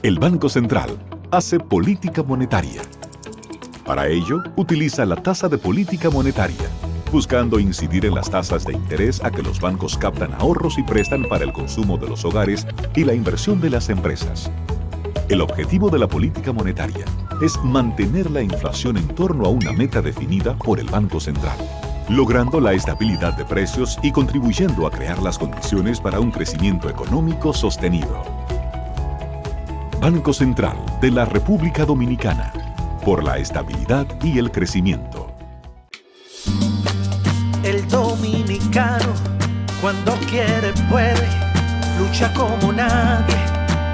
El Banco Central hace política monetaria. Para ello, utiliza la tasa de política monetaria, buscando incidir en las tasas de interés a que los bancos captan ahorros y prestan para el consumo de los hogares y la inversión de las empresas. El objetivo de la política monetaria es mantener la inflación en torno a una meta definida por el Banco Central, logrando la estabilidad de precios y contribuyendo a crear las condiciones para un crecimiento económico sostenido. Banco Central de la República Dominicana, por la estabilidad y el crecimiento. El dominicano, cuando quiere puede, lucha como nadie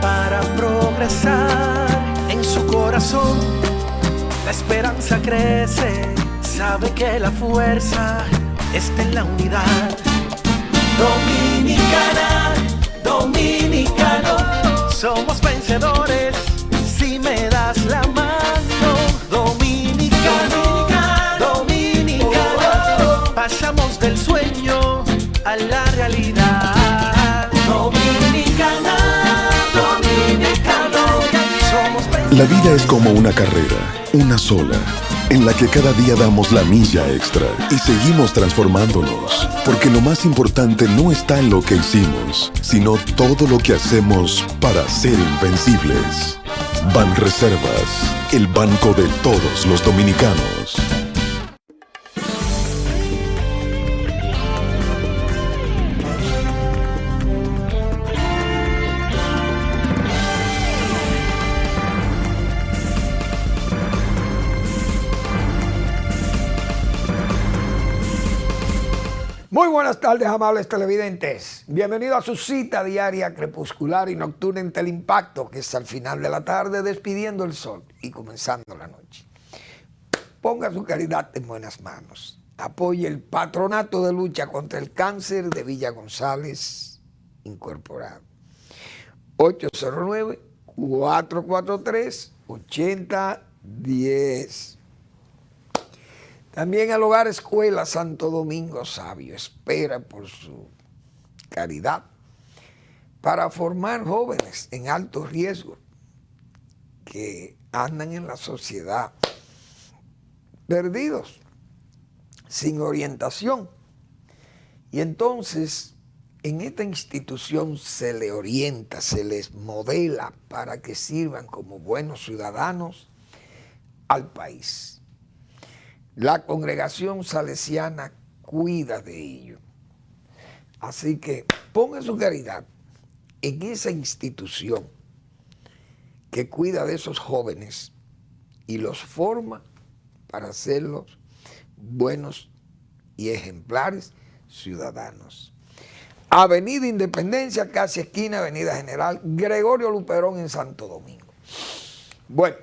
para progresar. En su corazón la esperanza crece, sabe que la fuerza está en la unidad. Dominicana, dominicano, somos vencedores si me das la mano. Dominicano, dominicano, pasamos del sueño a la realidad. Dominicana, dominicano, somos vencedores. La vida es como una carrera, una sola, en la que cada día damos la milla extra y seguimos transformándonos, porque lo más importante no está en lo que hicimos, sino todo lo que hacemos para ser invencibles. Banreservas, el banco de todos los dominicanos. Muy buenas tardes, amables televidentes. Bienvenido a su cita diaria crepuscular y nocturna en Teleimpacto, que es al final de la tarde despidiendo el sol y comenzando la noche. Ponga su caridad en buenas manos. Apoye el Patronato de Lucha contra el Cáncer de Villa González Incorporado. 809-443-8010. También el Hogar Escuela Santo Domingo Sabio espera por su caridad para formar jóvenes en alto riesgo que andan en la sociedad perdidos, sin orientación. Y entonces en esta institución se les orienta, se les modela para que sirvan como buenos ciudadanos al país. La congregación salesiana cuida de ello. Así que ponga su caridad en esa institución que cuida de esos jóvenes y los forma para hacerlos buenos y ejemplares ciudadanos. Avenida Independencia, casi esquina Avenida General Gregorio Luperón en Santo Domingo. Bueno,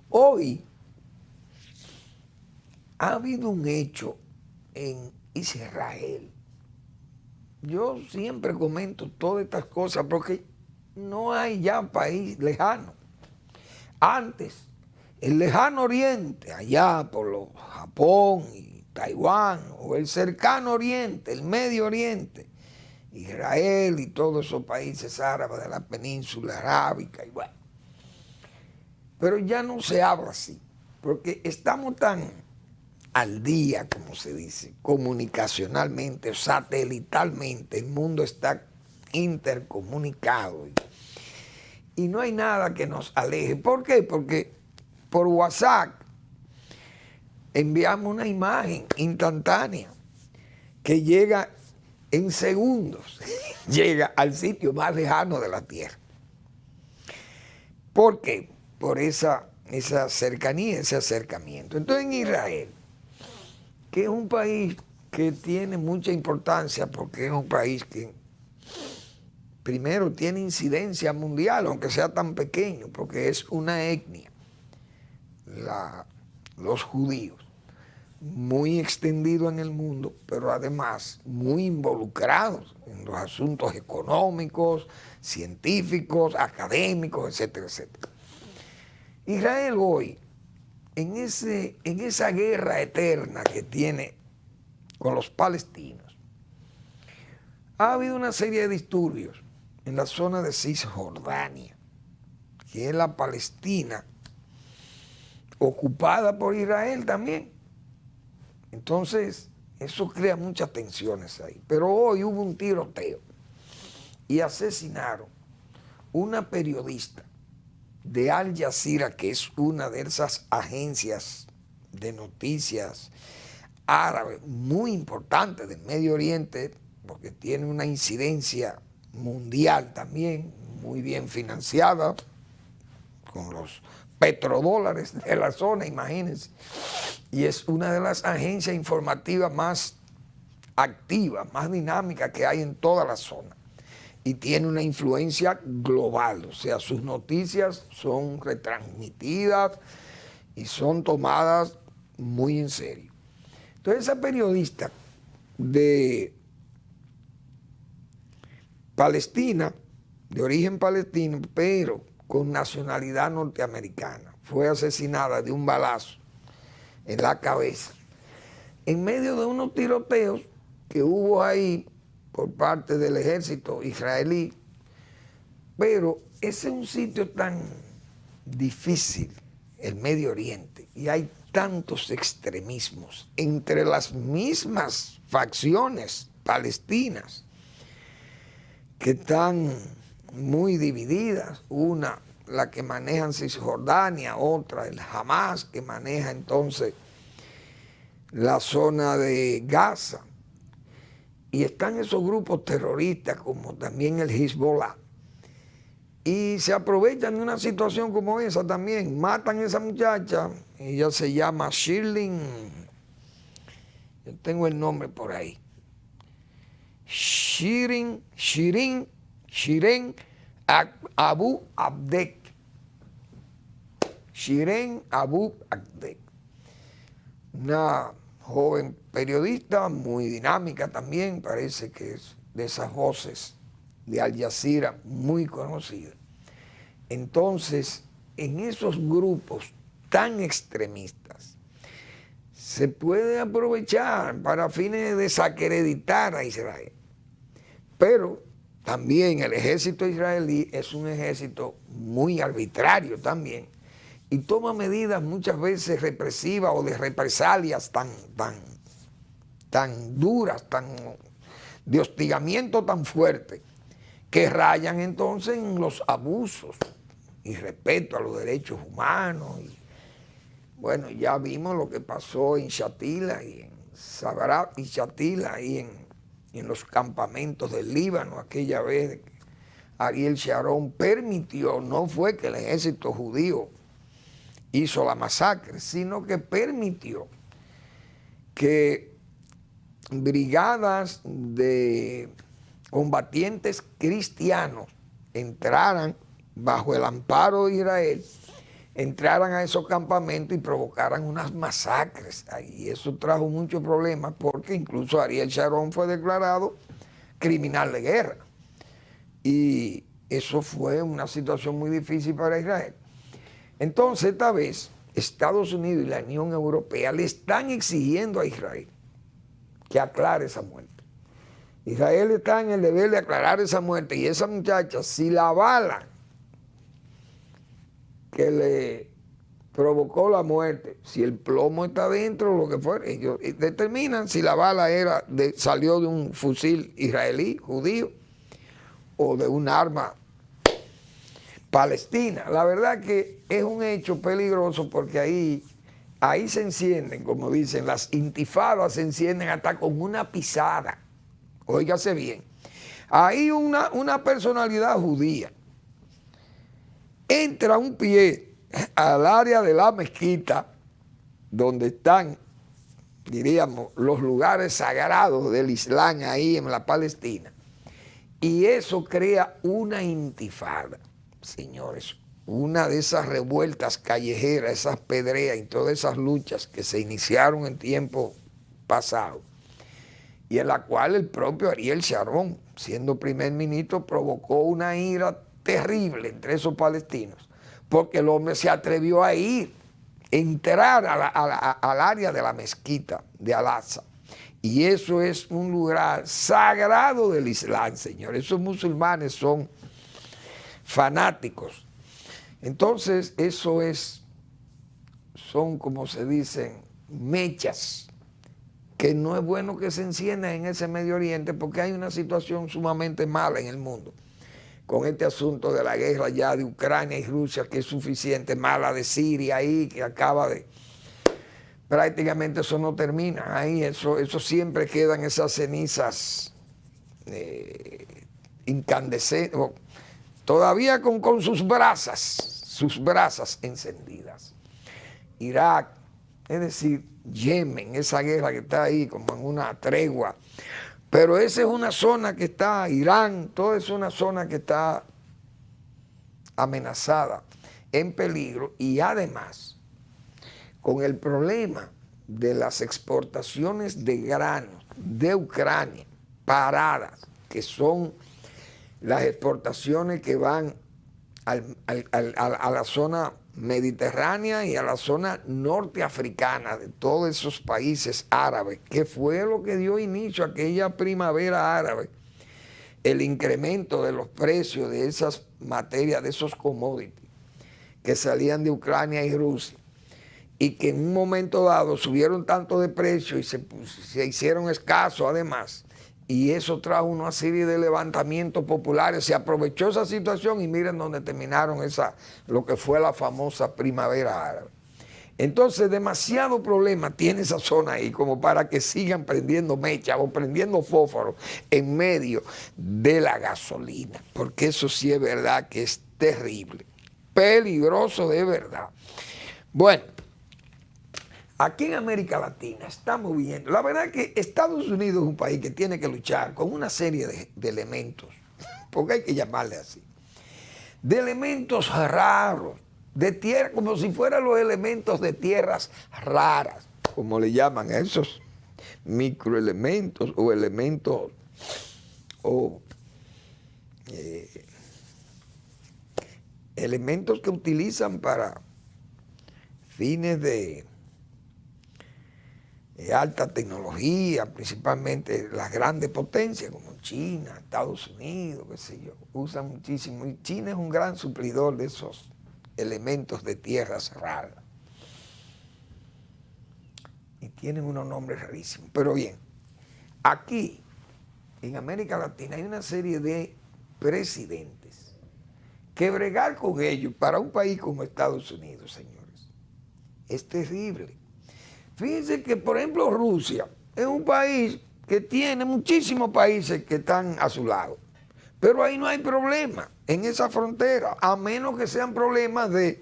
hoy ha habido un hecho en Israel. Yo siempre comento todas estas cosas porque no hay ya país lejano. Antes, el lejano oriente, allá por lo Japón y Taiwán, o el cercano oriente, el medio oriente, Israel y todos esos países árabes de la península arábica, y bueno. Pero ya no se habla así, porque estamos tan al día, como se dice, comunicacionalmente, satelitalmente, el mundo está intercomunicado y no hay nada que nos aleje. ¿Por qué? Porque por WhatsApp enviamos una imagen instantánea que llega en segundos, llega al sitio más lejano de la Tierra. ¿Por qué? Por esa cercanía, ese acercamiento. Entonces en Israel, que es un país que tiene mucha importancia porque es un país que primero tiene incidencia mundial, aunque sea tan pequeño, porque es una etnia, los judíos, muy extendido en el mundo, pero además muy involucrados en los asuntos económicos, científicos, académicos, etcétera, etcétera. Israel hoy, en esa guerra eterna que tiene con los palestinos, ha habido una serie de disturbios en la zona de Cisjordania, que es la Palestina, ocupada por Israel también. Entonces, eso crea muchas tensiones ahí. Pero hoy hubo un tiroteo y asesinaron una periodista de Al Jazeera, que es una de esas agencias de noticias árabes muy importantes del Medio Oriente, porque tiene una incidencia mundial también, muy bien financiada, con los petrodólares de la zona, imagínense. Y es una de las agencias informativas más activas, más dinámicas que hay en toda la zona. Y tiene una influencia global, o sea, sus noticias son retransmitidas y son tomadas muy en serio. Entonces, esa periodista de Palestina, de origen palestino, pero con nacionalidad norteamericana, fue asesinada de un balazo en la cabeza, en medio de unos tiroteos que hubo ahí por parte del ejército israelí. Pero ese es un sitio tan difícil, el Medio Oriente, y hay tantos extremismos entre las mismas facciones palestinas que están muy divididas. Una, la que manejan Cisjordania, otra, el Hamas, que maneja entonces la zona de Gaza. Y están esos grupos terroristas como también el Hezbollah. Y se aprovechan de una situación como esa también. Matan a esa muchacha, ella se llama Shirin, yo tengo el nombre por ahí. Shirin Abu Abdek. Shirin Abu Abdek. Una joven periodista, muy dinámica también, parece que es de esas voces de Al Jazeera, muy conocida. Entonces, en esos grupos tan extremistas, se puede aprovechar para fines de desacreditar a Israel. Pero también el ejército israelí es un ejército muy arbitrario también, y toma medidas muchas veces represivas o de represalias tan duras, de hostigamiento tan fuerte, que rayan entonces en los abusos y respeto a los derechos humanos. Y, bueno, ya vimos lo que pasó en Shatila y en Sabra y Shatila y en los campamentos del Líbano, aquella vez que Ariel Sharon permitió, no fue que el ejército judío hizo la masacre, sino que permitió que brigadas de combatientes cristianos entraran bajo el amparo de Israel, entraran a esos campamentos y provocaran unas masacres. Y eso trajo muchos problemas porque incluso Ariel Sharon fue declarado criminal de guerra. Y eso fue una situación muy difícil para Israel. Entonces, esta vez, Estados Unidos y la Unión Europea le están exigiendo a Israel que aclare esa muerte. Israel está en el deber de aclarar esa muerte, y esa muchacha, si la bala que le provocó la muerte, si el plomo está dentro, lo que fuera, ellos determinan si la bala salió de un fusil israelí, judío, o de un arma palestina. La verdad que es un hecho peligroso porque ahí se encienden, como dicen, las intifadas se encienden hasta con una pisada. Óigase bien. Ahí una personalidad judía entra un pie al área de la mezquita donde están, diríamos, los lugares sagrados del Islam ahí en la Palestina, y eso crea una intifada, señores, una de esas revueltas callejeras, esas pedreas y todas esas luchas que se iniciaron en tiempo pasado, y en la cual el propio Ariel Sharon, siendo primer ministro, provocó una ira terrible entre esos palestinos, porque el hombre se atrevió a entrar al área de la mezquita de Al-Aqsa, y eso es un lugar sagrado del Islam, señores. Esos musulmanes son fanáticos. Entonces, son como se dicen, mechas, que no es bueno que se enciendan en ese Medio Oriente porque hay una situación sumamente mala en el mundo. Con este asunto de la guerra ya de Ucrania y Rusia, que es suficiente, mala de Siria ahí, que acaba de... Prácticamente eso no termina ahí, eso siempre quedan esas cenizas incandescentes, todavía con sus brasas encendidas. Irak, es decir, Yemen, esa guerra que está ahí como en una tregua, pero esa es una zona que está, Irán, toda es una zona que está amenazada, en peligro, y además con el problema de las exportaciones de granos de Ucrania paradas, que son las exportaciones que van a la zona mediterránea y a la zona norteafricana de todos esos países árabes, que fue lo que dio inicio a aquella primavera árabe, el incremento de los precios de esas materias, de esos commodities que salían de Ucrania y Rusia, y que en un momento dado subieron tanto de precio y se hicieron escasos además, y eso trajo una serie de levantamientos populares. Se aprovechó esa situación y miren dónde terminaron lo que fue la famosa primavera árabe. Entonces, demasiado problema tiene esa zona ahí como para que sigan prendiendo mecha o prendiendo fósforo en medio de la gasolina, porque eso sí es verdad que es terrible, peligroso de verdad. Bueno, aquí en América Latina estamos viendo, la verdad es que Estados Unidos es un país que tiene que luchar con una serie de elementos, porque hay que llamarle así, de elementos raros, de tierra, como si fueran los elementos de tierras raras, como le llaman a esos microelementos o elementos elementos que utilizan para fines de alta tecnología, principalmente las grandes potencias como China, Estados Unidos, qué sé yo, usan muchísimo. Y China es un gran suplidor de esos elementos de tierras raras. Y tienen unos nombres rarísimos. Pero bien, aquí en América Latina hay una serie de presidentes que bregar con ellos para un país como Estados Unidos, señores, es terrible. Fíjense que, por ejemplo, Rusia es un país que tiene muchísimos países que están a su lado, pero ahí no hay problema en esa frontera, a menos que sean problemas de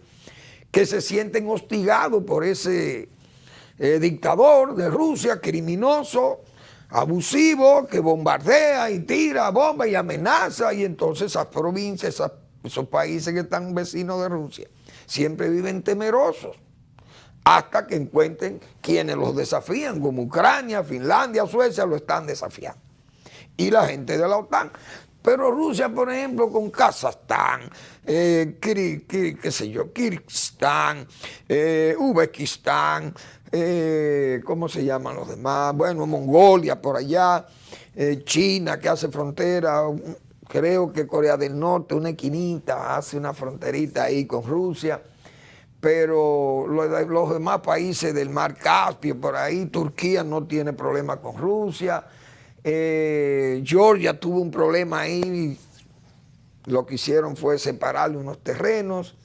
que se sienten hostigados por ese dictador de Rusia, criminoso, abusivo, que bombardea y tira bombas y amenaza, y entonces esas provincias, esos países que están vecinos de Rusia, siempre viven temerosos, hasta que encuentren quienes los desafían, como Ucrania, Finlandia, Suecia, lo están desafiando. Y la gente de la OTAN. Pero Rusia, por ejemplo, con Kazajstán, Kirguistán, Uzbekistán, ¿cómo se llaman los demás? Bueno, Mongolia por allá, China que hace frontera, creo que Corea del Norte, una esquinita, hace una fronterita ahí con Rusia. Pero los demás países del Mar Caspio, por ahí, Turquía no tiene problema con Rusia, Georgia tuvo un problema ahí, lo que hicieron fue separarle unos terrenos.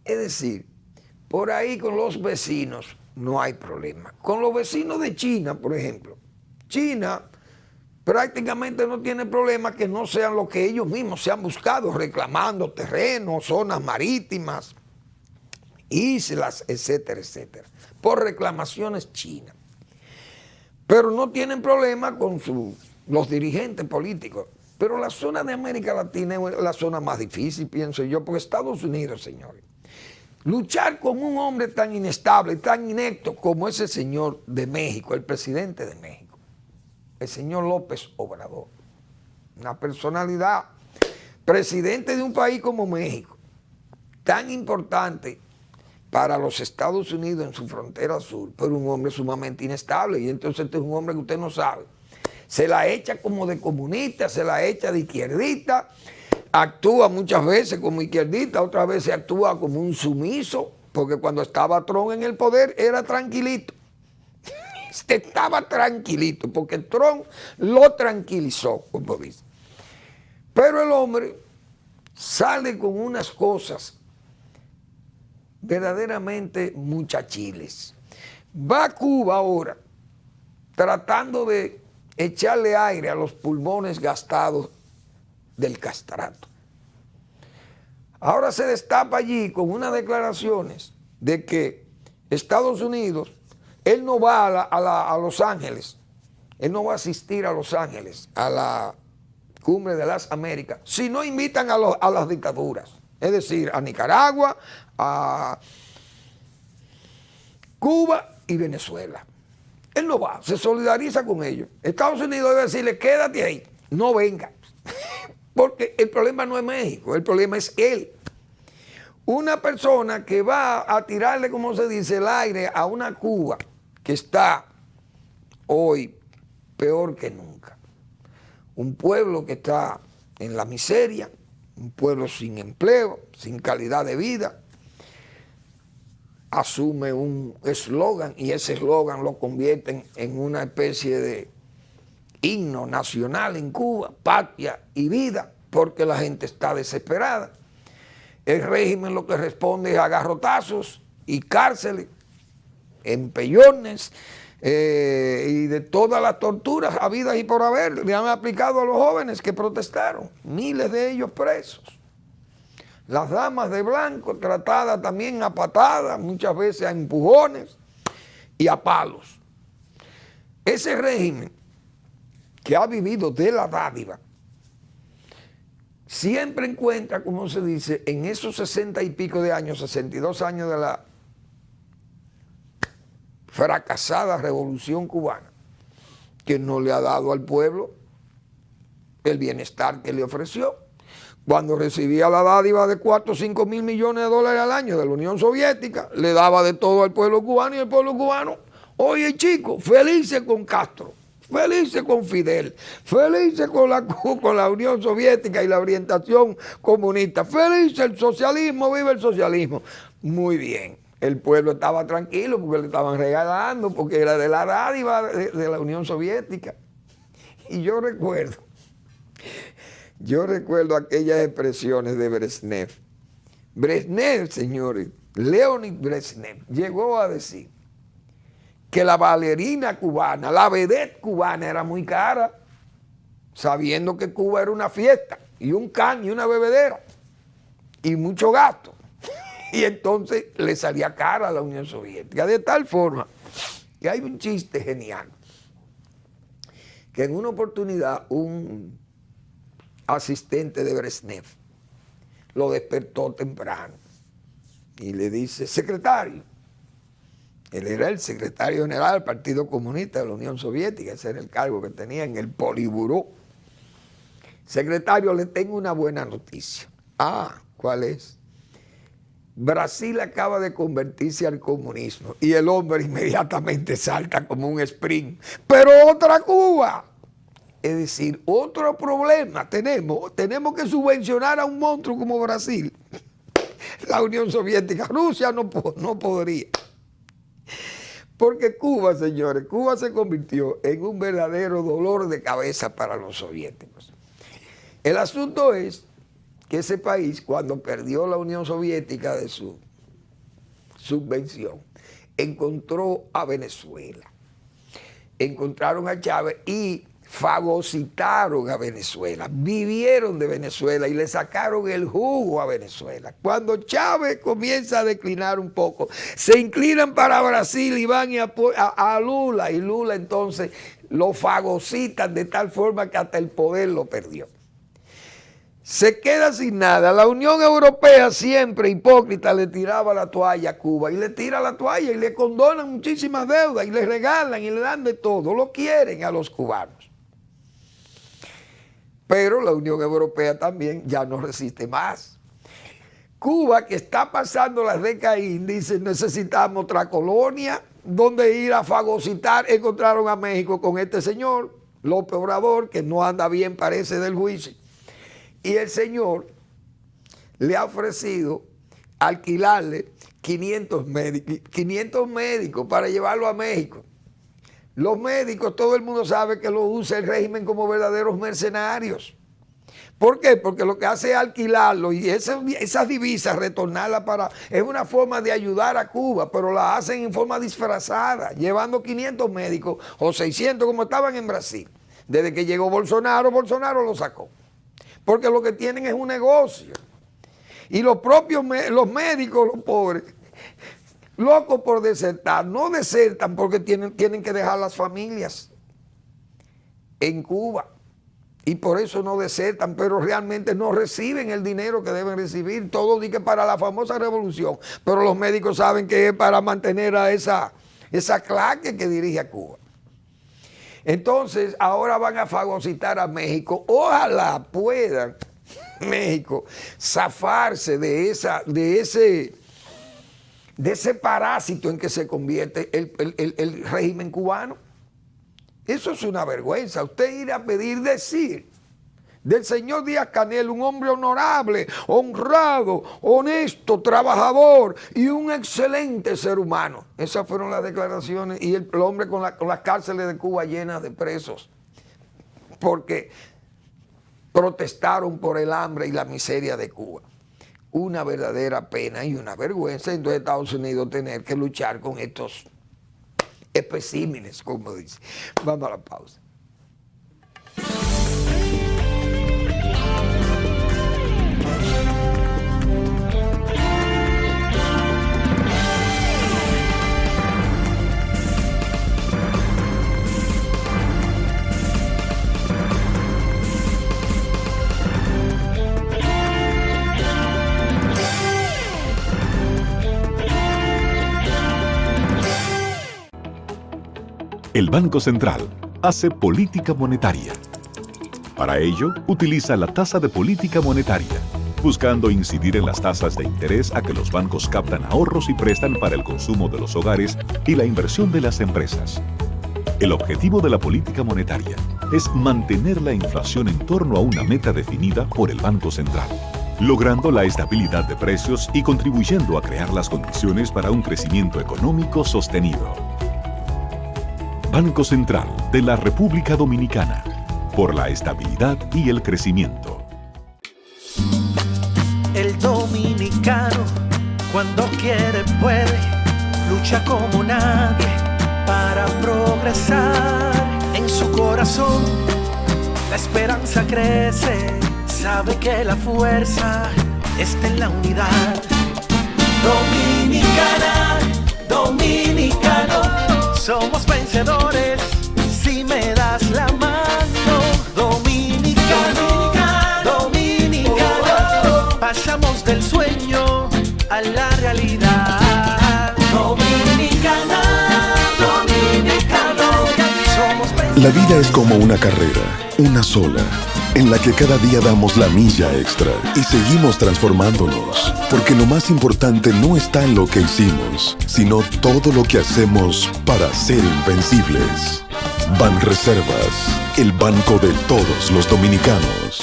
Es decir, por ahí con los vecinos no hay problema. Con los vecinos de China, por ejemplo, China prácticamente no tiene problema que no sean lo que ellos mismos se han buscado, reclamando terrenos, zonas marítimas, islas, etcétera, etcétera, por reclamaciones chinas. Pero no tienen problema con los dirigentes políticos. Pero la zona de América Latina es la zona más difícil, pienso yo, porque Estados Unidos, señores, luchar con un hombre tan inestable, tan inepto como ese señor de México, el presidente de México, el señor López Obrador, una personalidad, presidente de un país como México, tan importante para los Estados Unidos en su frontera sur, pero un hombre sumamente inestable. Y entonces este es un hombre que usted no sabe. Se la echa como de comunista, se la echa de izquierdista, actúa muchas veces como izquierdista, otras veces actúa como un sumiso, porque cuando estaba Trump en el poder era tranquilito. Estaba tranquilito, porque Trump lo tranquilizó, como dice. Pero el hombre sale con unas cosas verdaderamente muchachiles. Va a Cuba ahora tratando de echarle aire a los pulmones gastados del castrato. Ahora se destapa allí con unas declaraciones de que Estados Unidos, él no va a Los Ángeles, él no va a asistir a Los Ángeles, a la Cumbre de las Américas, si no invitan a las dictaduras, es decir, a Nicaragua, a Cuba y Venezuela. Él no va, se solidariza con ellos. Estados Unidos debe decirle, quédate ahí, no venga. Porque el problema no es México, el problema es él. Una persona que va a tirarle, como se dice, el aire a una Cuba que está hoy peor que nunca. Un pueblo que está en la miseria, un pueblo sin empleo, sin calidad de vida, asume un eslogan y ese eslogan lo convierten en una especie de himno nacional en Cuba, patria y vida, porque la gente está desesperada. El régimen lo que responde es a garrotazos y cárceles, empellones y de todas las torturas habidas y por haber le han aplicado a los jóvenes que protestaron, miles de ellos presos. Las damas de blanco tratadas también a patadas, muchas veces a empujones y a palos. Ese régimen que ha vivido de la dádiva, siempre encuentra, como se dice, en esos 60 y pico de años, 62 años de la fracasada revolución cubana, que no le ha dado al pueblo el bienestar que le ofreció. Cuando recibía la dádiva de 4 o 5 mil millones de dólares al año de la Unión Soviética, le daba de todo al pueblo cubano y el pueblo cubano, oye chicos, felices con Castro, felices con Fidel, felices con la Unión Soviética y la orientación comunista, felices el socialismo, viva el socialismo. Muy bien, el pueblo estaba tranquilo porque le estaban regalando, porque era de la dádiva de la Unión Soviética. Y yo recuerdo aquellas expresiones de Brezhnev. Brezhnev, señores, Leonid Brezhnev, llegó a decir que la bailarina cubana, la vedette cubana era muy cara, sabiendo que Cuba era una fiesta, y un can y una bebedera, y mucho gasto. Y entonces le salía cara a la Unión Soviética, de tal forma que hay un chiste genial, que en una oportunidad un asistente de Brezhnev lo despertó temprano y le dice, secretario, él era el secretario general del Partido Comunista de la Unión Soviética, ese era el cargo que tenía en el Politburó. Secretario, le tengo una buena noticia. Ah, ¿cuál es? Brasil acaba de convertirse al comunismo y el hombre inmediatamente salta como un sprint. Pero otra Cuba. Es decir, otro problema tenemos que subvencionar a un monstruo como Brasil. La Unión Soviética, Rusia no podría. Porque Cuba, señores, Cuba se convirtió en un verdadero dolor de cabeza para los soviéticos. El asunto es que ese país, cuando perdió la Unión Soviética de su subvención, encontró a Venezuela. Encontraron a Chávez y fagocitaron a Venezuela, vivieron de Venezuela y le sacaron el jugo a Venezuela. Cuando Chávez comienza a declinar un poco, se inclinan para Brasil y van a Lula, y Lula entonces lo fagocitan de tal forma que hasta el poder lo perdió. Se queda sin nada. La Unión Europea siempre hipócrita le tiraba la toalla a Cuba y le tira la toalla y le condonan muchísimas deudas y le regalan y le dan de todo, lo quieren a los cubanos. Pero la Unión Europea también ya no resiste más. Cuba, que está pasando las décadas índices, necesitamos otra colonia donde ir a fagocitar. Encontraron a México con este señor, López Obrador, que no anda bien, parece, del juicio. Y el señor le ha ofrecido alquilarle 500 médicos para llevarlo a México. Los médicos, todo el mundo sabe que lo usa el régimen como verdaderos mercenarios. ¿Por qué? Porque lo que hace es alquilarlo y esas divisas retornarlas es una forma de ayudar a Cuba, pero la hacen en forma disfrazada, llevando 500 médicos o 600 como estaban en Brasil. Desde que llegó Bolsonaro, Bolsonaro lo sacó. Porque lo que tienen es un negocio. Y los propios los médicos, los pobres, locos por desertar, no desertan porque tienen que dejar las familias en Cuba. Y por eso no desertan, pero realmente no reciben el dinero que deben recibir. Todo dice para la famosa revolución. Pero los médicos saben que es para mantener a esa claque que dirige a Cuba. Entonces, ahora van a fagocitar a México. Ojalá puedan México zafarse de ese parásito en que se convierte el régimen cubano. Eso es una vergüenza. Usted ir a decir del señor Díaz-Canel, un hombre honorable, honrado, honesto, trabajador y un excelente ser humano. Esas fueron las declaraciones y el hombre con las cárceles de Cuba llenas de presos. Porque protestaron por el hambre y la miseria de Cuba. Una verdadera pena y una vergüenza en Estados Unidos tener que luchar con estos especímenes, como dice. Vamos a la pausa. El Banco Central hace política monetaria. Para ello, utiliza la tasa de política monetaria, buscando incidir en las tasas de interés a que los bancos captan ahorros y prestan para el consumo de los hogares y la inversión de las empresas. El objetivo de la política monetaria es mantener la inflación en torno a una meta definida por el Banco Central, logrando la estabilidad de precios y contribuyendo a crear las condiciones para un crecimiento económico sostenido. Banco Central de la República Dominicana, por la estabilidad y el crecimiento. El dominicano, cuando quiere puede, lucha como nadie para progresar. En su corazón la esperanza crece, sabe que la fuerza está en la unidad. Dominicana, dominicano, somos vencedores si me das la mano. Dominicano, dominicano, pasamos del sueño a la realidad. Dominicana, dominicano, somos vencedores. La vida es como una carrera, una sola, en la que cada día damos la milla extra y seguimos transformándonos, porque lo más importante no está en lo que hicimos, sino todo lo que hacemos para ser invencibles. Banreservas, el banco de todos los dominicanos.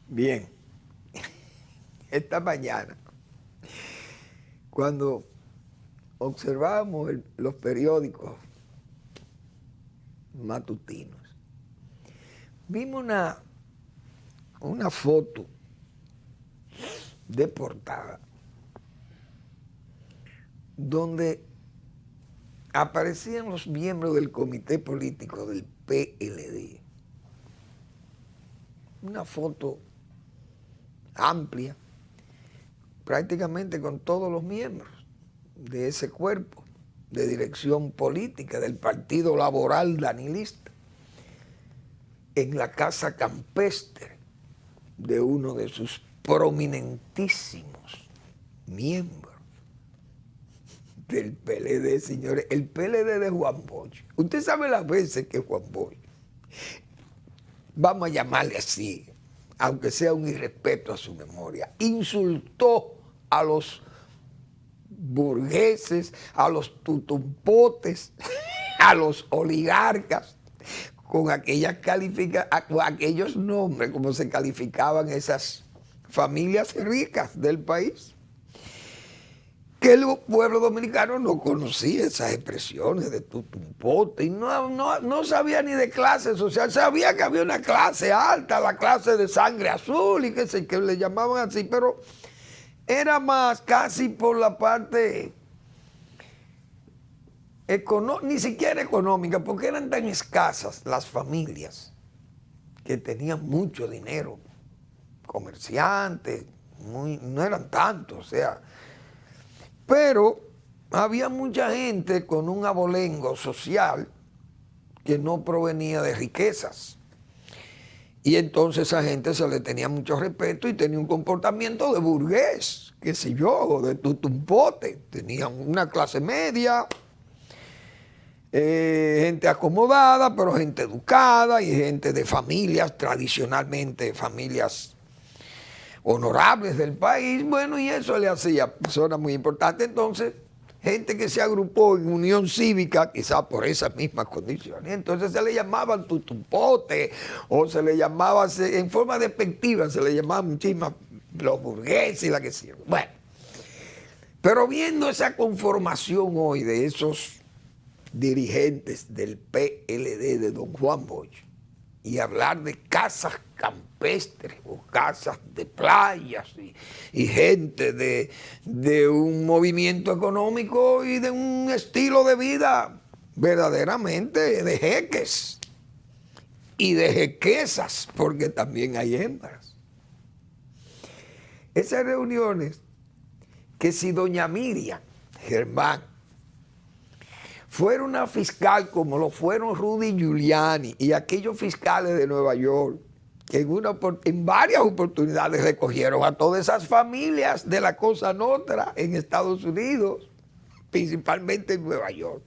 Bien, esta mañana, cuando observábamos los periódicos matutinos, vimos una foto de portada donde aparecían los miembros del comité político del PLD. Una foto amplia, prácticamente con todos los miembros de ese cuerpo de dirección política del Partido Laboral Danilista, en la casa campestre de uno de sus prominentísimos miembros del PLD, señores, el PLD de Juan Bosch. Usted sabe las veces que Juan Bosch, vamos a llamarle así, aunque sea un irrespeto a su memoria, insultó a los burgueses, a los tutumpotes, a los oligarcas, con aquellos nombres, como se calificaban esas familias ricas del país. Que el pueblo dominicano no conocía esas expresiones de tutumpote y no sabía ni de clase social, sabía que había una clase alta, la clase de sangre azul y qué sé, que le llamaban así, pero era más casi por la parte ni siquiera económica, porque eran tan escasas las familias que tenían mucho dinero, comerciantes, no eran tantos, o sea, pero había mucha gente con un abolengo social que no provenía de riquezas. Y entonces a esa gente se le tenía mucho respeto y tenía un comportamiento de burgués, qué sé yo, de tutumpote. Tenían una clase media, gente acomodada, pero gente educada y gente de familias, tradicionalmente familias honorables del país. Bueno, y eso le hacía personas muy importantes. Entonces, gente que se agrupó en unión cívica, quizás por esas mismas condiciones. Entonces se le llamaban tutumpote, o se le llamaba, en forma despectiva, se le llamaban muchísimas los burgueses y la que sea. Bueno, pero viendo esa conformación hoy de esos dirigentes del PLD de don Juan Bosch, y hablar de casas campestres o casas de playas y gente de un movimiento económico y de un estilo de vida verdaderamente de jeques y de jequesas, porque también hay hembras. Esas reuniones que si doña Miriam Germán fuera una fiscal como lo fueron Rudy Giuliani y aquellos fiscales de Nueva York, que en varias oportunidades recogieron a todas esas familias de la Cosa Nostra en Estados Unidos, principalmente en Nueva York.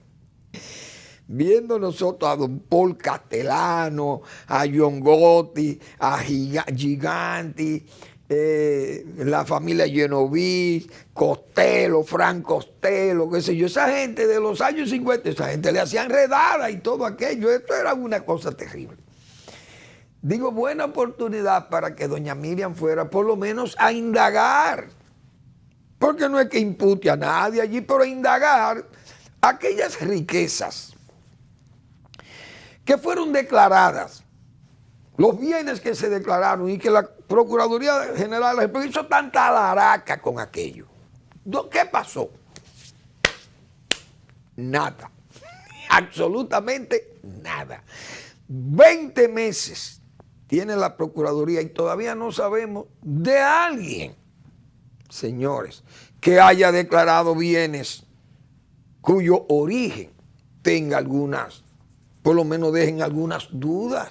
Viendo nosotros a don Paul Castellano, a John Gotti, a Giganti, la familia Genovese, Costello, Frank Costello, qué sé yo, esa gente de los años 50, esa gente le hacían redada y todo aquello, esto era una cosa terrible. Digo, buena oportunidad para que doña Miriam fuera por lo menos a indagar, porque no es que impute a nadie allí, pero a indagar aquellas riquezas que fueron declaradas, los bienes que se declararon y que la Procuraduría General de la República hizo tanta alaraca con aquello. ¿Qué pasó? Nada. Absolutamente nada. 20 meses tiene la Procuraduría y todavía no sabemos de alguien, señores, que haya declarado bienes cuyo origen tenga algunas, por lo menos dejen algunas dudas.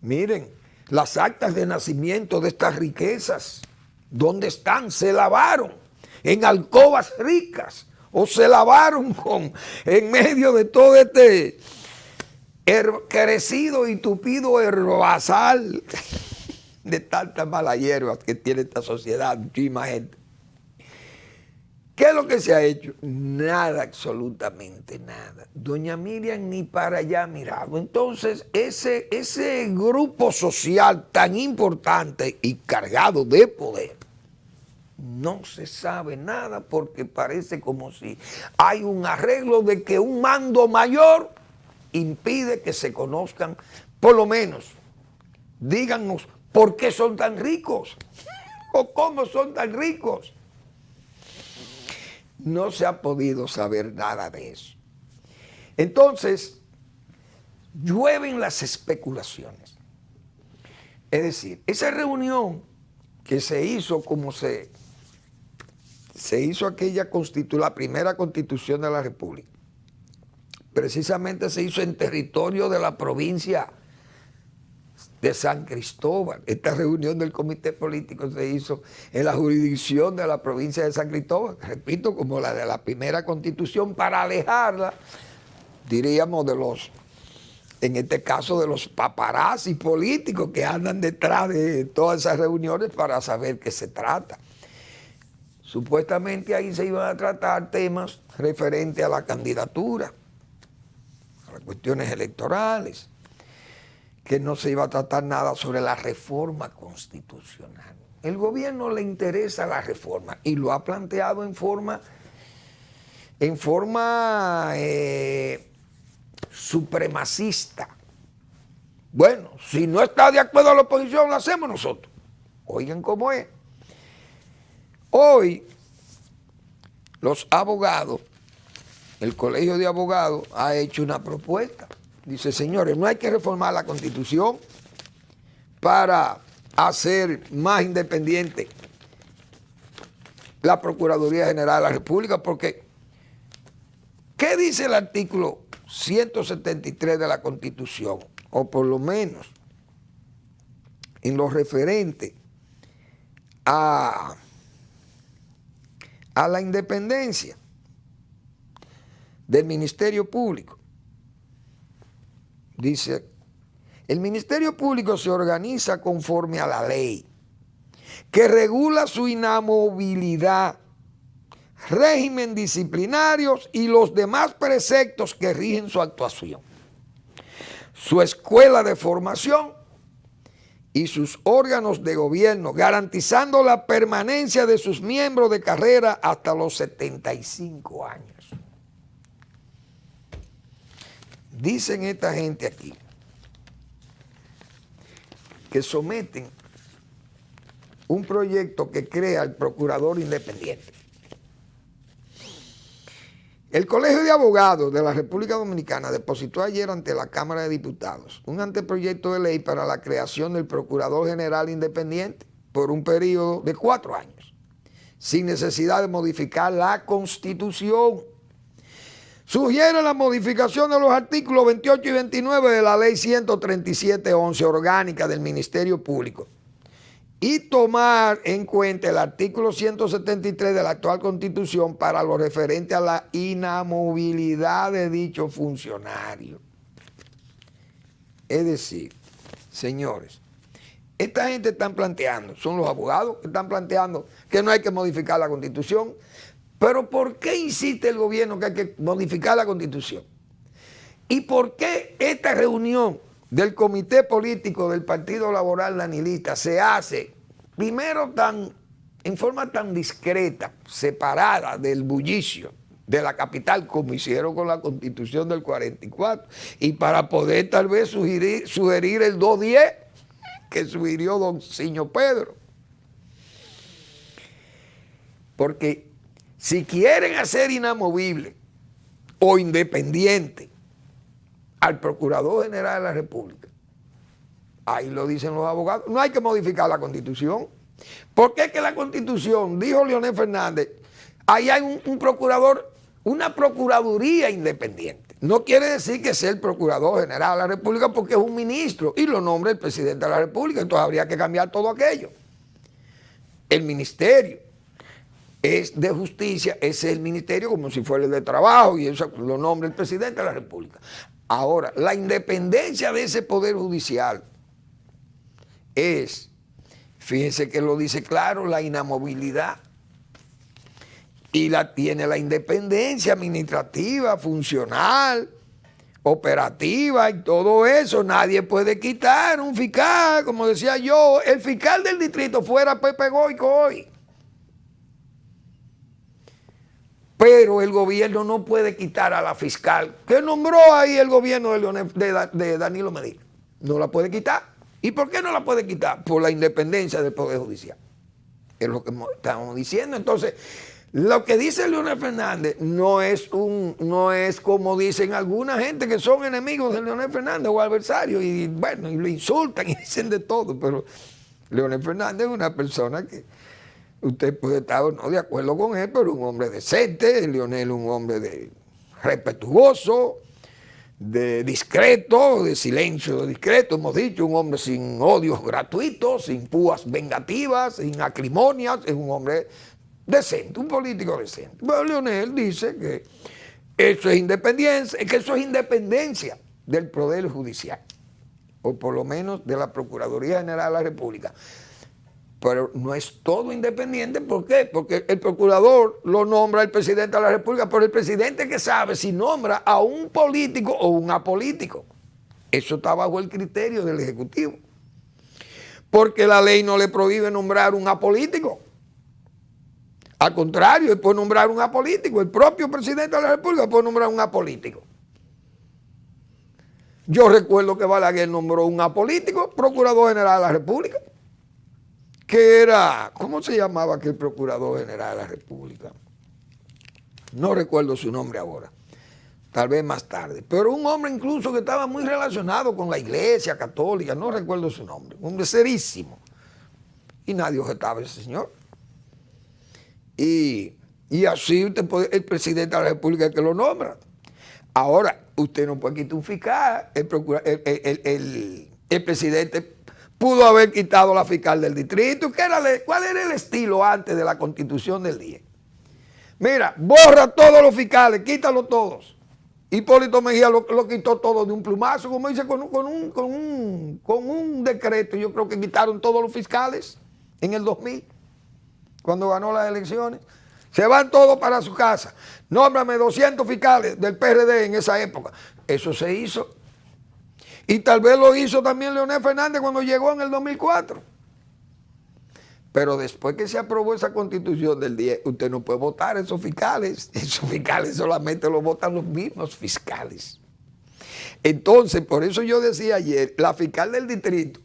Miren, las actas de nacimiento de estas riquezas, ¿dónde están? Se lavaron en alcobas ricas o se lavaron en medio de todo este crecido y tupido herbazal de tantas malas hierbas que tiene esta sociedad, muchísima gente. ¿Qué es lo que se ha hecho? Nada, absolutamente nada. Doña Miriam ni para allá miraba. Entonces, ese grupo social tan importante y cargado de poder, no se sabe nada porque parece como si hay un arreglo de que un mando mayor impide que se conozcan, por lo menos, díganos por qué son tan ricos o cómo son tan ricos. No se ha podido saber nada de eso. Entonces, llueven las especulaciones. Es decir, esa reunión que se hizo como se hizo aquella constitución, la primera constitución de la República, precisamente se hizo en territorio de la provincia de San Cristóbal. Esta reunión del comité político se hizo en la jurisdicción de la provincia de San Cristóbal, repito, como la de la primera constitución, para alejarla, diríamos, de los en este caso de los paparazzi políticos que andan detrás de todas esas reuniones para saber qué se trata. Supuestamente ahí se iban a tratar temas referentes a la candidatura, a las cuestiones electorales, que no se iba a tratar nada sobre la reforma constitucional. El gobierno le interesa la reforma y lo ha planteado en forma supremacista. Bueno, si no está de acuerdo a la oposición, lo hacemos nosotros. Oigan cómo es. Hoy, los abogados, el Colegio de Abogados ha hecho una propuesta. Dice, señores, no hay que reformar la Constitución para hacer más independiente la Procuraduría General de la República, porque ¿qué dice el artículo 173 de la Constitución? O por lo menos en lo referente a la independencia del Ministerio Público. Dice, el Ministerio Público se organiza conforme a la ley, que regula su inamovilidad, régimen disciplinarios y los demás preceptos que rigen su actuación, su escuela de formación y sus órganos de gobierno, garantizando la permanencia de sus miembros de carrera hasta los 75 años. Dicen esta gente aquí que someten un proyecto que crea el procurador independiente. El Colegio de Abogados de la República Dominicana depositó ayer ante la Cámara de Diputados un anteproyecto de ley para la creación del Procurador General Independiente por un periodo de 4 años, sin necesidad de modificar la Constitución. Sugiere la modificación de los artículos 28 y 29 de la Ley 137-11 orgánica del Ministerio Público y tomar en cuenta el artículo 173 de la actual Constitución para lo referente a la inamovilidad de dicho funcionario. Es decir, señores, esta gente están planteando, son los abogados que están planteando que no hay que modificar la Constitución. Pero ¿por qué insiste el gobierno que hay que modificar la Constitución? ¿Y por qué esta reunión del Comité Político del Partido Laboral Danilista se hace, primero en forma tan discreta, separada del bullicio de la capital, como hicieron con la Constitución del 44, y para poder tal vez sugerir el 210 que sugirió don Siño Pedro? Porque si quieren hacer inamovible o independiente al Procurador General de la República, ahí lo dicen los abogados, no hay que modificar la Constitución. Porque es que la Constitución, dijo Leonel Fernández, ahí hay un procurador, una procuraduría independiente. No quiere decir que sea el Procurador General de la República porque es un ministro y lo nombra el presidente de la República, entonces habría que cambiar todo aquello. El ministerio es de justicia, ese es el ministerio como si fuera el de trabajo y eso lo nombra el presidente de la República. Ahora, la independencia de ese poder judicial es, fíjense que lo dice claro, la inamovilidad, y la tiene la independencia administrativa, funcional, operativa y todo eso. Nadie puede quitar un fiscal, como decía yo, el fiscal del distrito fuera Pepe Goico hoy. Pero el gobierno no puede quitar a la fiscal que nombró ahí el gobierno de Danilo Medina. No la puede quitar. ¿Y por qué no la puede quitar? Por la independencia del Poder Judicial. Es lo que estamos diciendo. Entonces, lo que dice Leonel Fernández no es como dicen alguna gente que son enemigos de Leonel Fernández o adversarios y bueno, y lo insultan y dicen de todo. Pero Leonel Fernández es una persona que usted puede estar o no de acuerdo con él, pero un hombre decente. Leonel un hombre respetuoso, de discreto, de silencio discreto, hemos dicho, un hombre sin odios gratuitos, sin púas vengativas, sin acrimonias, es un hombre decente, un político decente. Pero Leonel dice que eso es independencia, del Poder Judicial, o por lo menos de la Procuraduría General de la República. Pero no es todo independiente. ¿Por qué? Porque el procurador lo nombra el presidente de la República, pero el presidente que sabe si nombra a un político o un apolítico. Eso está bajo el criterio del Ejecutivo. Porque la ley no le prohíbe nombrar un apolítico. Al contrario, él puede nombrar un apolítico. El propio presidente de la República puede nombrar un apolítico. Yo recuerdo que Balaguer nombró un apolítico procurador general de la República, que era, ¿cómo se llamaba aquel procurador general de la República? No recuerdo su nombre ahora, tal vez más tarde, pero un hombre incluso que estaba muy relacionado con la iglesia católica, no recuerdo su nombre, un hombre serísimo, y nadie objetaba a ese señor. Y así el presidente de la República es que lo nombra. Ahora, usted no puede quitar un fiscal, el presidente pudo haber quitado la fiscal del distrito. ¿Cuál era el estilo antes de la Constitución del 10? Mira, borra todos los fiscales, quítalos todos. Hipólito Mejía lo quitó todo de un plumazo, como dice, con un decreto. Yo creo que quitaron todos los fiscales en el 2000, cuando ganó las elecciones. Se van todos para su casa. Nómbrame 200 fiscales del PRD en esa época. Eso se hizo. Y tal vez lo hizo también Leonel Fernández cuando llegó en el 2004. Pero después que se aprobó esa Constitución del 10, usted no puede votar a esos fiscales. Esos fiscales solamente los votan los mismos fiscales. Entonces, por eso yo decía ayer, la fiscal del distrito,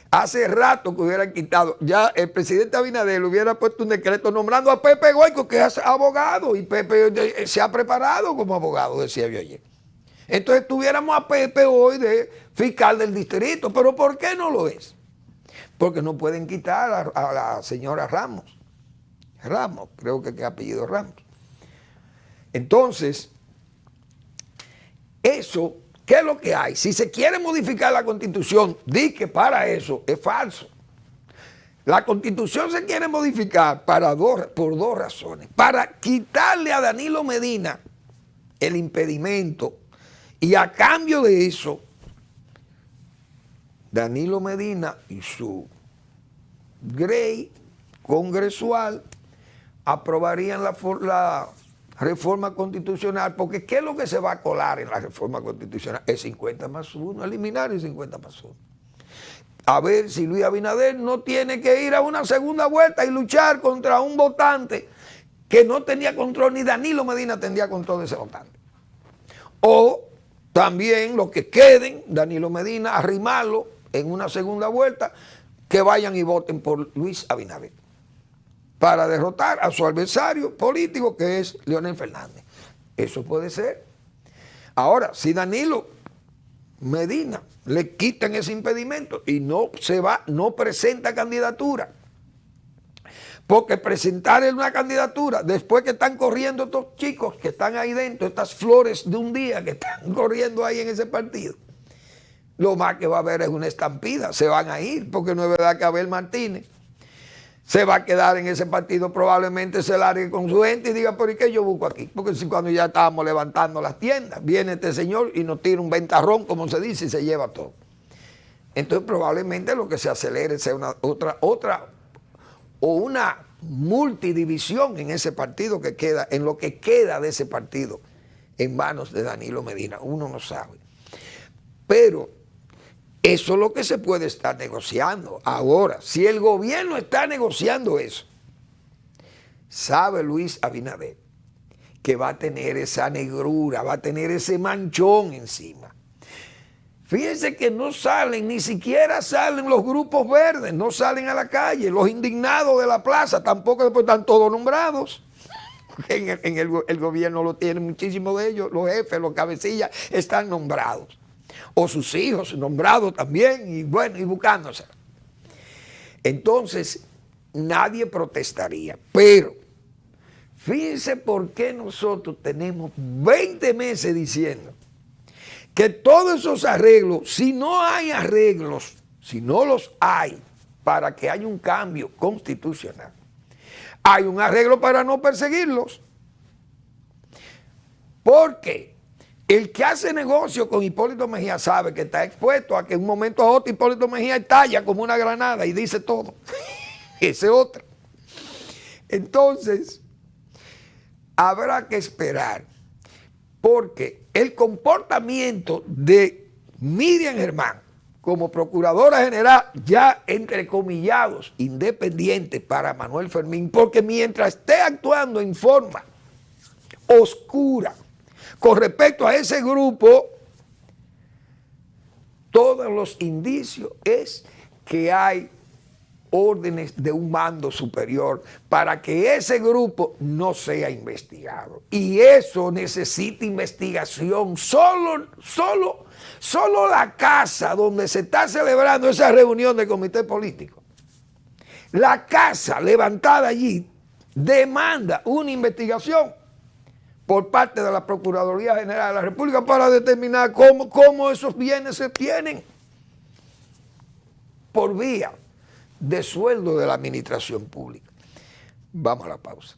hace rato que hubieran quitado, ya el presidente Abinader le hubiera puesto un decreto nombrando a Pepe Goico, que es abogado, y Pepe se ha preparado como abogado, decía yo ayer. Entonces tuviéramos a Pepe hoy de fiscal del distrito, pero ¿por qué no lo es? Porque no pueden quitar a la señora Ramos. Ramos, creo que es apellido Ramos. Entonces, eso, ¿qué es lo que hay? Si se quiere modificar la Constitución, di que para eso es falso. La Constitución se quiere modificar por dos razones. Para quitarle a Danilo Medina el impedimento, y a cambio de eso, Danilo Medina y su grey congresual aprobarían la reforma constitucional, porque ¿qué es lo que se va a colar en la reforma constitucional? El 50+1, eliminar el 50+1. A ver si Luis Abinader no tiene que ir a una segunda vuelta y luchar contra un votante que no tenía control, ni Danilo Medina tendría control de ese votante. O también los que queden, Danilo Medina, arrimarlo en una segunda vuelta, que vayan y voten por Luis Abinader para derrotar a su adversario político, que es Leonel Fernández. Eso puede ser. Ahora, si Danilo Medina le quitan ese impedimento y no presenta candidatura, porque presentar una candidatura después que están corriendo estos chicos que están ahí dentro, estas flores de un día que están corriendo ahí en ese partido, lo más que va a haber es una estampida, se van a ir, porque no es verdad que Abel Martínez se va a quedar en ese partido, probablemente se largue con su gente y diga, ¿por qué yo busco aquí? Porque si cuando ya estábamos levantando las tiendas, viene este señor y nos tira un ventarrón, como se dice, y se lleva todo. Entonces probablemente lo que se acelere sea una multidivisión en ese partido que queda, en lo que queda de ese partido, en manos de Danilo Medina. Uno no sabe. Pero eso es lo que se puede estar negociando. Ahora, si el gobierno está negociando eso, sabe Luis Abinader que va a tener esa negrura, va a tener ese manchón encima. Fíjense que no salen, ni siquiera salen los grupos verdes, no salen a la calle, los indignados de la plaza tampoco, después están todos nombrados. El gobierno lo tiene, muchísimos de ellos, los jefes, los cabecillas, están nombrados. O sus hijos nombrados también, y bueno, y buscándose. Entonces, nadie protestaría. Pero, fíjense por qué nosotros tenemos 20 meses diciendo que todos esos arreglos, si no hay arreglos, si no los hay para que haya un cambio constitucional, hay un arreglo para no perseguirlos. Porque El que hace negocio con Hipólito Mejía sabe que está expuesto a que en un momento a otro Hipólito Mejía estalla como una granada y dice todo. Ese otro. Entonces, habrá que esperar, porque el comportamiento de Miriam Germán como procuradora general, ya entrecomillados, independiente para Manuel Fermín, porque mientras esté actuando en forma oscura con respecto a ese grupo, todos los indicios es que hay órdenes de un mando superior para que ese grupo no sea investigado. Y eso necesita investigación. Solo la casa donde se está celebrando esa reunión del comité político, la casa levantada allí, demanda una investigación por parte de la Procuraduría General de la República para determinar cómo esos bienes se tienen por vía de sueldo de la administración pública. Vamos a la pausa.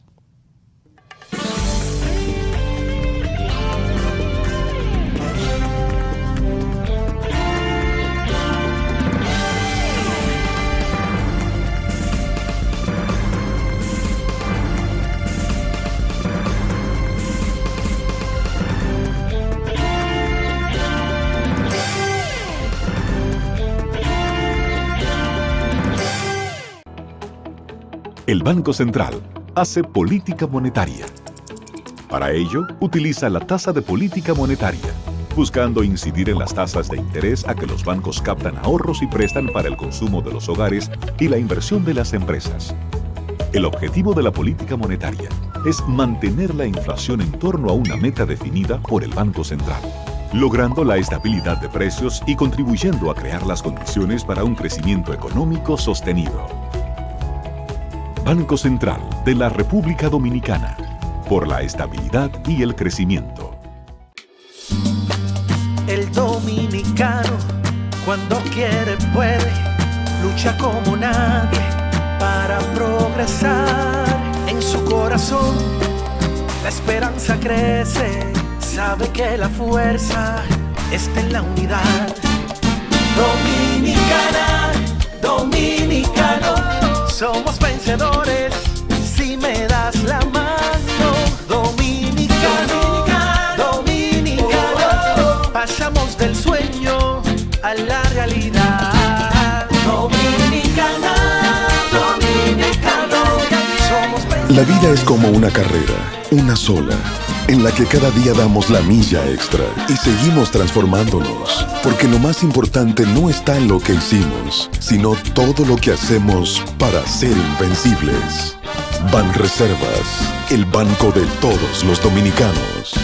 El Banco Central hace política monetaria. Para ello, utiliza la tasa de política monetaria, buscando incidir en las tasas de interés a que los bancos captan ahorros y prestan para el consumo de los hogares y la inversión de las empresas. El objetivo de la política monetaria es mantener la inflación en torno a una meta definida por el Banco Central, logrando la estabilidad de precios y contribuyendo a crear las condiciones para un crecimiento económico sostenido. Banco Central de la República Dominicana, por la estabilidad y el crecimiento. El dominicano, cuando quiere puede, lucha como nadie para progresar. En su corazón la esperanza crece, sabe que la fuerza está en la unidad. Dominicana, dominicano, somos vencedores si me das la mano. Dominicano, dominicano, pasamos del sueño a la realidad. Dominicana, dominicano, somos vencedores. La vida es como una carrera, una sola, en la que cada día damos la milla extra y seguimos transformándonos, porque lo más importante no está en lo que hicimos, sino todo lo que hacemos para ser invencibles. Banreservas, el banco de todos los dominicanos.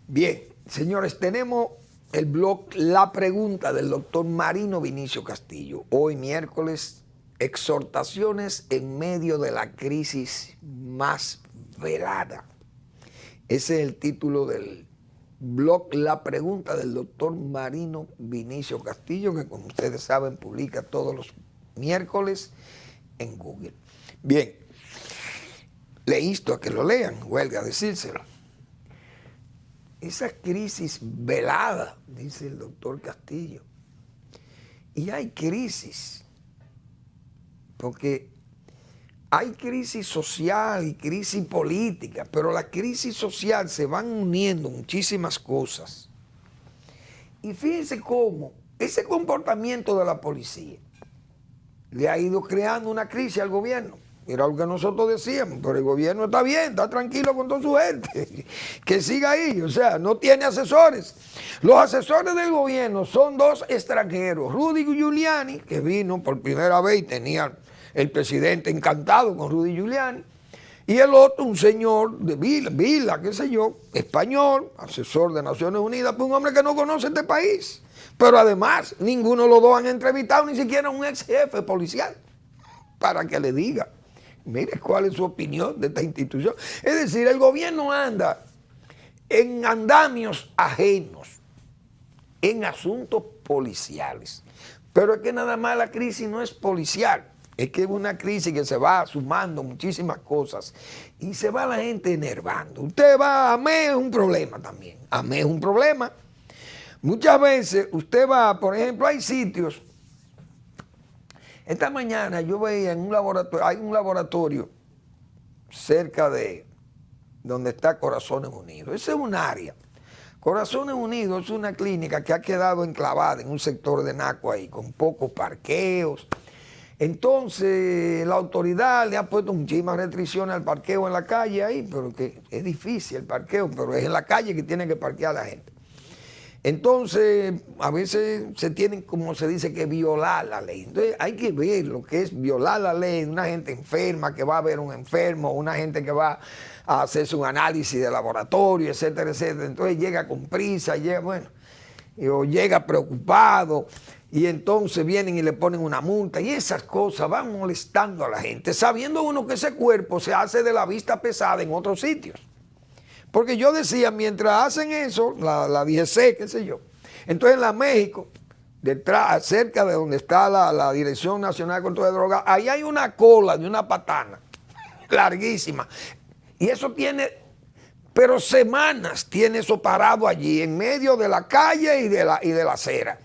Bien, señores, tenemos el blog La Pregunta del doctor Marino Vinicio Castillo. Hoy miércoles, exhortaciones en medio de la crisis más velada. Ese es el título del blog La Pregunta del doctor Marino Vinicio Castillo, que como ustedes saben publica todos los miércoles en Google. Bien, le insto a que lo lean, huelga decírselo. Esa crisis velada, dice el doctor Castillo. Y hay crisis, porque hay crisis social y crisis política, pero la crisis social se van uniendo muchísimas cosas. Y fíjense cómo ese comportamiento de la policía le ha ido creando una crisis al gobierno. Era lo que nosotros decíamos, pero el gobierno está bien, está tranquilo con toda su gente, que siga ahí, o sea, no tiene asesores. Los asesores del gobierno son dos extranjeros, Rudy Giuliani, que vino por primera vez y tenía el presidente encantado con Rudy Giuliani, y el otro, un señor de Vila, qué sé yo, español, asesor de Naciones Unidas, pues un hombre que no conoce este país. Pero además, ninguno de los dos han entrevistado ni siquiera a un ex jefe policial para que le diga, mire cuál es su opinión de esta institución. Es decir, el gobierno anda en andamios ajenos, en asuntos policiales. Pero es que nada más la crisis no es policial, es que es una crisis que se va sumando muchísimas cosas y se va la gente enervando. Usted va a AME, es un problema también. AME es un problema. Muchas veces usted va, por ejemplo, hay sitios. Esta mañana yo veía en un laboratorio, hay un laboratorio cerca de donde está Corazones Unidos. Ese es un área. Corazones Unidos es una clínica que ha quedado enclavada en un sector de Naco ahí, con pocos parqueos. Entonces la autoridad le ha puesto muchísimas restricciones al parqueo en la calle ahí, pero que es difícil el parqueo, pero es en la calle que tiene que parquear la gente. Entonces, a veces se tienen, como se dice, que violar la ley. Entonces, hay que ver lo que es violar la ley. Una gente enferma que va a ver un enfermo, una gente que va a hacerse un análisis de laboratorio, etcétera, etcétera. Entonces, llega con prisa, llega, bueno, o llega preocupado, y entonces vienen y le ponen una multa, y esas cosas van molestando a la gente, sabiendo uno que ese cuerpo se hace de la vista pesada en otros sitios. Porque yo decía, mientras hacen eso, la DGC, qué sé yo, entonces en la México, detrás, cerca de donde está la Dirección Nacional de Control de Drogas, ahí hay una cola de una patana larguísima. Y eso tiene, pero semanas tiene eso parado allí, en medio de la calle y de la acera.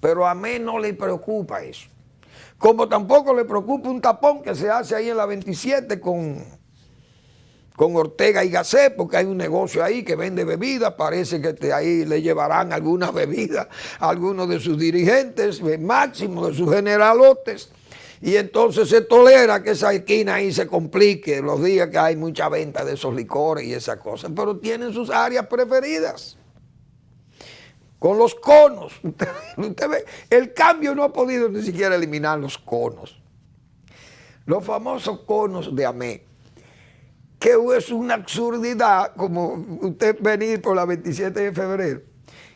Pero a mí no le preocupa eso. Como tampoco le preocupa un tapón que se hace ahí en la 27 con Ortega y Gasset, porque hay un negocio ahí que vende bebidas, parece que ahí le llevarán algunas bebidas a algunos de sus dirigentes, máximo de sus generalotes, y entonces se tolera que esa esquina ahí se complique los días que hay mucha venta de esos licores y esas cosas, pero tienen sus áreas preferidas. Con los conos, usted ve, el cambio no ha podido ni siquiera eliminar los conos. Los famosos conos de AME, que es una absurdidad como usted venir por la 27 de febrero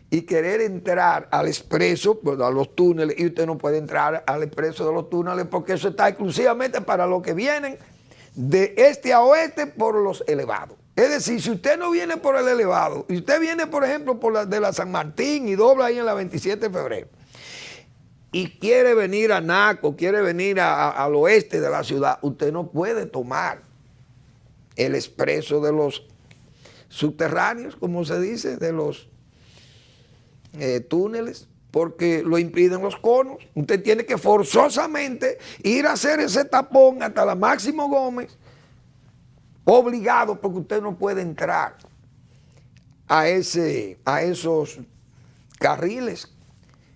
y querer entrar al expreso, pues a los túneles, y usted no puede entrar al expreso de los túneles porque eso está exclusivamente para los que vienen de este a oeste por los elevados. Es decir, si usted no viene por el elevado, y usted viene, por ejemplo, por la de la San Martín y dobla ahí en la 27 de febrero, y quiere venir a Naco, quiere venir al oeste de la ciudad, usted no puede tomar el expreso de los subterráneos, como se dice, de los túneles, porque lo impiden los conos. Usted tiene que forzosamente ir a hacer ese tapón hasta la Máximo Gómez, obligado, porque usted no puede entrar a esos carriles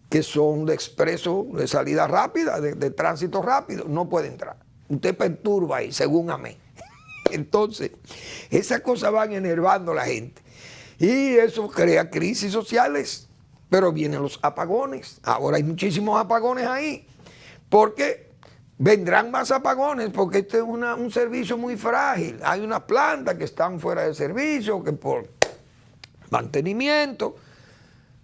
que son de expreso, de salida rápida, de tránsito rápido. No puede entrar. Usted perturba ahí, según AME. Entonces, esas cosas van enervando a la gente. Y eso crea crisis sociales. Pero vienen los apagones. Ahora hay muchísimos apagones ahí. Porque vendrán más apagones, porque este es un servicio muy frágil. Hay unas plantas que están fuera de servicio, que por mantenimiento,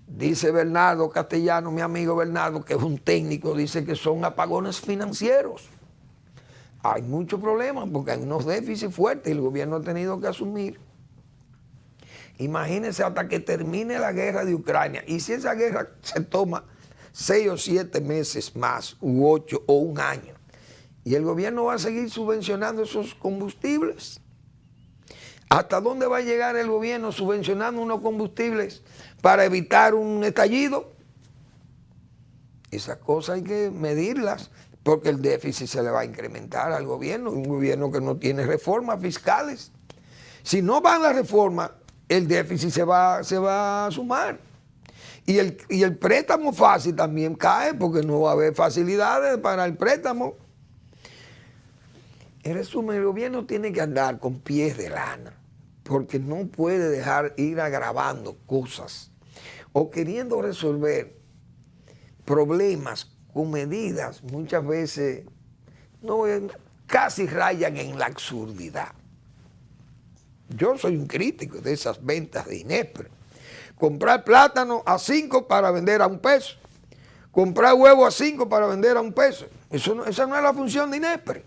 dice Bernardo Castellano, mi amigo Bernardo, que es un técnico, dice que son apagones financieros. Hay muchos problemas porque hay unos déficits fuertes y el gobierno ha tenido que asumir. Imagínense hasta que termine la guerra de Ucrania. Y si esa guerra se toma 6 o 7 meses más, u 8 o un año, y el gobierno va a seguir subvencionando esos combustibles. ¿Hasta dónde va a llegar el gobierno subvencionando unos combustibles para evitar un estallido? Esas cosas hay que medirlas, porque el déficit se le va a incrementar al gobierno, un gobierno que no tiene reformas fiscales. Si no van las reformas, el déficit se va a sumar. Y el préstamo fácil también cae, porque no va a haber facilidades para el préstamo. En resumen, el gobierno tiene que andar con pies de lana, porque no puede dejar ir agravando cosas o queriendo resolver problemas con medidas muchas veces casi rayan en la absurdidad. Yo soy un crítico de esas ventas de Inespre. Comprar plátano a 5 para vender a $1. Comprar huevo a 5 para vender a $1. Esa no es la función de Inespre.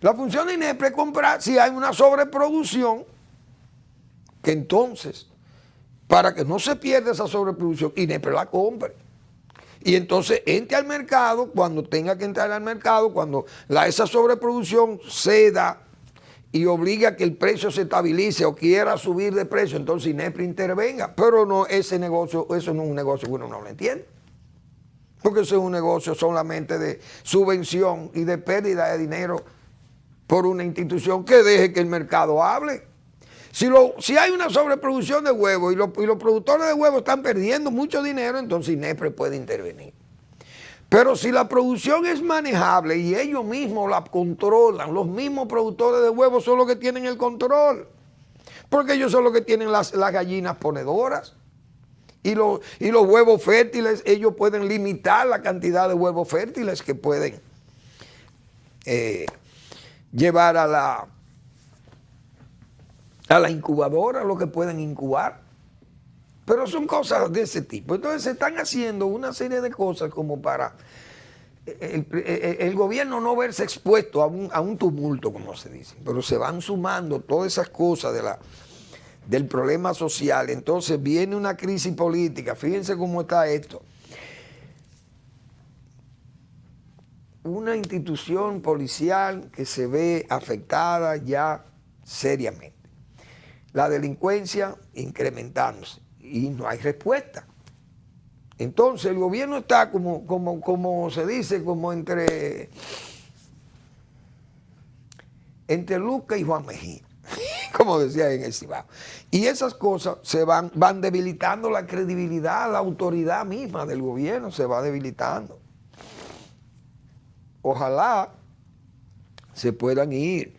La función de Inespre es comprar si hay una sobreproducción, que entonces para que no se pierda esa sobreproducción y INEPRE la compre. Y entonces entre al mercado cuando tenga que entrar al mercado, cuando esa sobreproducción ceda y obliga a que el precio se estabilice o quiera subir de precio, entonces INEPRE intervenga. Pero no, ese negocio, eso no es un negocio que uno no lo entiende. Porque eso es un negocio solamente de subvención y de pérdida de dinero por una institución que deje que el mercado hable. Si hay una sobreproducción de huevos y los productores de huevos están perdiendo mucho dinero, entonces INEPRE puede intervenir. Pero si la producción es manejable y ellos mismos la controlan, los mismos productores de huevos son los que tienen el control. Porque ellos son los que tienen las gallinas ponedoras. Y los huevos fértiles, ellos pueden limitar la cantidad de huevos fértiles que pueden llevar a la incubadora, lo que pueden incubar. Pero son cosas de ese tipo. Entonces se están haciendo una serie de cosas como para el gobierno no verse expuesto a un tumulto, como se dice. Pero se van sumando todas esas cosas del problema social. Entonces viene una crisis política. Fíjense cómo está esto. Una institución policial que se ve afectada ya seriamente. La delincuencia incrementándose y no hay respuesta. Entonces el gobierno está como se dice, como entre Luca y Juan Mejía, como decía en el Cibao. Y esas cosas van debilitando la credibilidad, la autoridad misma del gobierno se va debilitando. Ojalá se puedan ir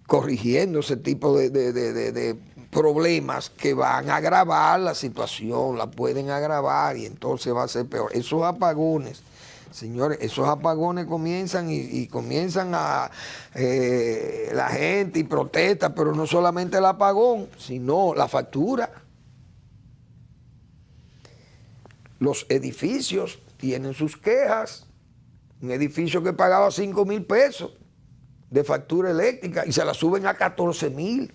corrigiendo ese tipo de problemas que van a agravar la situación, la pueden agravar y entonces va a ser peor. Esos apagones, señores, esos apagones comienzan y comienzan a la gente y protesta, pero no solamente el apagón, sino la factura. Los edificios tienen sus quejas. Un edificio que pagaba 5,000 pesos de factura eléctrica y se la suben a 14,000.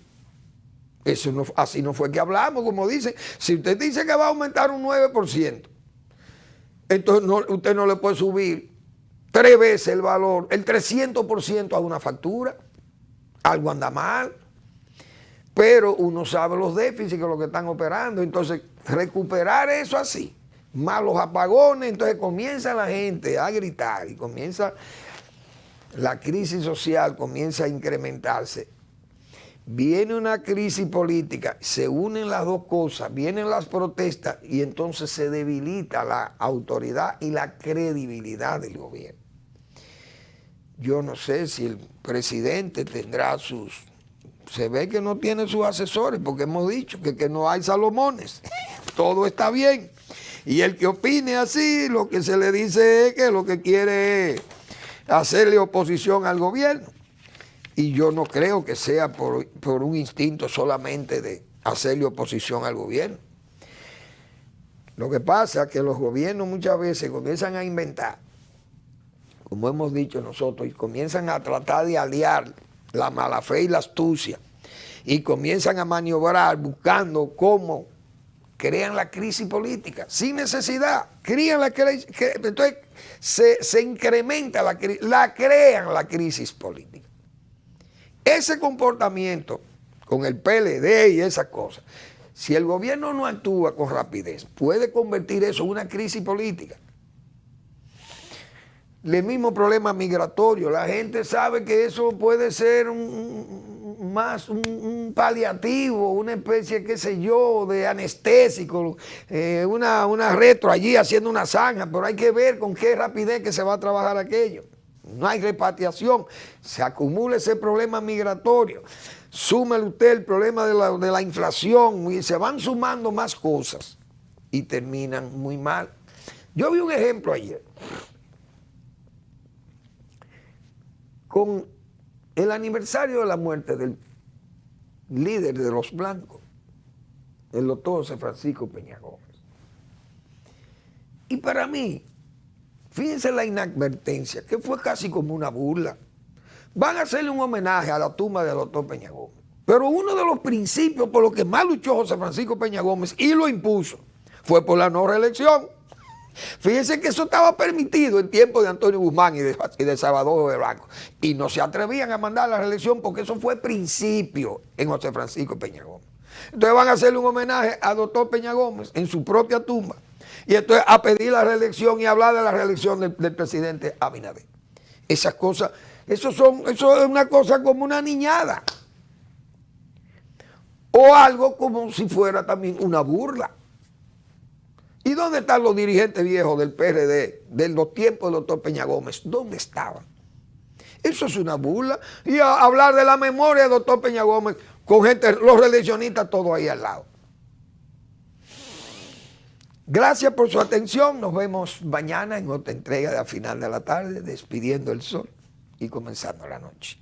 Eso no, así no fue que hablamos, como dicen. Si usted dice que va a aumentar un 9%, entonces usted no le puede subir 3 veces el valor, el 300% a una factura. Algo anda mal. Pero uno sabe los déficits que lo que están operando. Entonces, recuperar eso así, más los apagones, entonces comienza la gente a gritar y comienza la crisis social, comienza a incrementarse. Viene una crisis política, se unen las dos cosas, vienen las protestas y entonces se debilita la autoridad y la credibilidad del gobierno. Yo no sé si el presidente tendrá se ve que no tiene sus asesores, porque hemos dicho que no hay Salomones, todo está bien. Y el que opine así, lo que se le dice es que lo que quiere es hacerle oposición al gobierno. Y yo no creo que sea por un instinto solamente de hacerle oposición al gobierno. Lo que pasa es que los gobiernos muchas veces comienzan a inventar, como hemos dicho nosotros, y comienzan a tratar de aliar la mala fe y la astucia, y comienzan a maniobrar buscando cómo crean la crisis política, sin necesidad, crean la crisis, entonces se incrementa crean la crisis política. Ese comportamiento con el PLD y esas cosas, si el gobierno no actúa con rapidez, puede convertir eso en una crisis política. El mismo problema migratorio, la gente sabe que eso puede ser un paliativo, una especie, qué sé yo, de anestésico, una retro allí haciendo una zanja, pero hay que ver con qué rapidez que se va a trabajar aquello. No hay repatriación, se acumula ese problema migratorio, súmele usted el problema de la inflación y se van sumando más cosas y terminan muy mal. Yo vi un ejemplo ayer con el aniversario de la muerte del líder de los blancos, el doctor José Francisco Peña Gómez. Y para mí, fíjense la inadvertencia, que fue casi como una burla. Van a hacerle un homenaje a la tumba del doctor Peña Gómez. Pero uno de los principios por los que más luchó José Francisco Peña Gómez y lo impuso fue por la no reelección. Fíjense que eso estaba permitido en tiempo de Antonio Guzmán y de Salvador de Blanco. Y no se atrevían a mandar la reelección porque eso fue principio en José Francisco Peña Gómez. Entonces van a hacerle un homenaje al doctor Peña Gómez en su propia tumba. Y entonces a pedir la reelección y hablar de la reelección del presidente Abinader. Esas cosas, eso es una cosa como una niñada. O algo como si fuera también una burla. ¿Y dónde están los dirigentes viejos del PRD, de los tiempos del doctor Peña Gómez? ¿Dónde estaban? Eso es una burla. Y a hablar de la memoria del doctor Peña Gómez con gente, los reeleccionistas, todos ahí al lado. Gracias por su atención. Nos vemos mañana en otra entrega de A Final de la Tarde, despidiendo el sol y comenzando la noche.